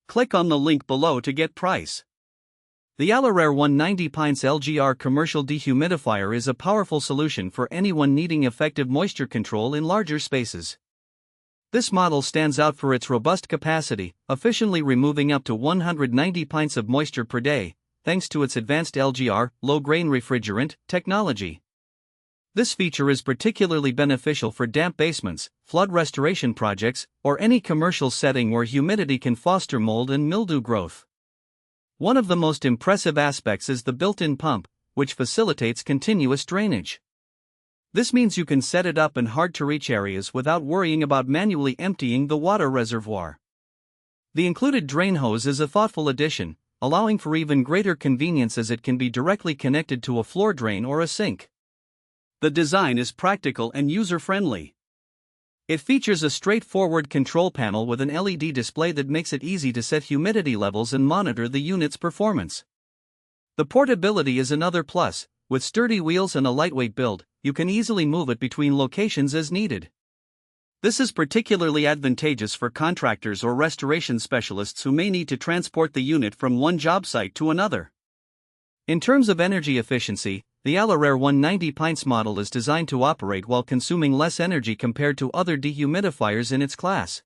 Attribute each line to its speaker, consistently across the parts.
Speaker 1: Click on the link below to get price. The Alorair 190 Pints LGR Commercial Dehumidifier is a powerful solution for anyone needing effective moisture control in larger spaces. This model stands out for its robust capacity, efficiently removing up to 190 pints of moisture per day, thanks to its advanced LGR, low grain refrigerant, technology. This feature is particularly beneficial for damp basements, flood restoration projects, or any commercial setting where humidity can foster mold and mildew growth. One of the most impressive aspects is the built-in pump, which facilitates continuous drainage. This means you can set it up in hard-to-reach areas without worrying about manually emptying the water reservoir. The included drain hose is a thoughtful addition, allowing for even greater convenience as it can be directly connected to a floor drain or a sink. The design is practical and user-friendly. It features a straightforward control panel with an LED display that makes it easy to set humidity levels and monitor the unit's performance. The portability is another plus. With sturdy wheels and a lightweight build, you can easily move it between locations as needed. This is particularly advantageous for contractors or restoration specialists who may need to transport the unit from one job site to another. In terms of energy efficiency, the Alorair 190 Pints model is designed to operate while consuming less energy compared to other dehumidifiers in its class.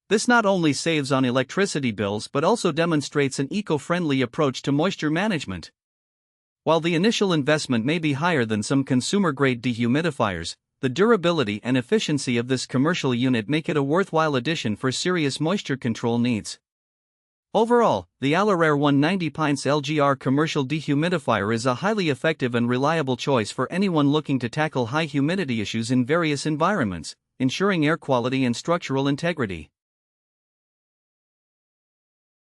Speaker 1: This not only saves on electricity bills but also demonstrates an eco-friendly approach to moisture management. While the initial investment may be higher than some consumer-grade dehumidifiers, the durability and efficiency of this commercial unit make it a worthwhile addition for serious moisture control needs. Overall, the Alorair 190 Pints LGR Commercial Dehumidifier is a highly effective and reliable choice for anyone looking to tackle high humidity issues in various environments, ensuring air quality and structural integrity.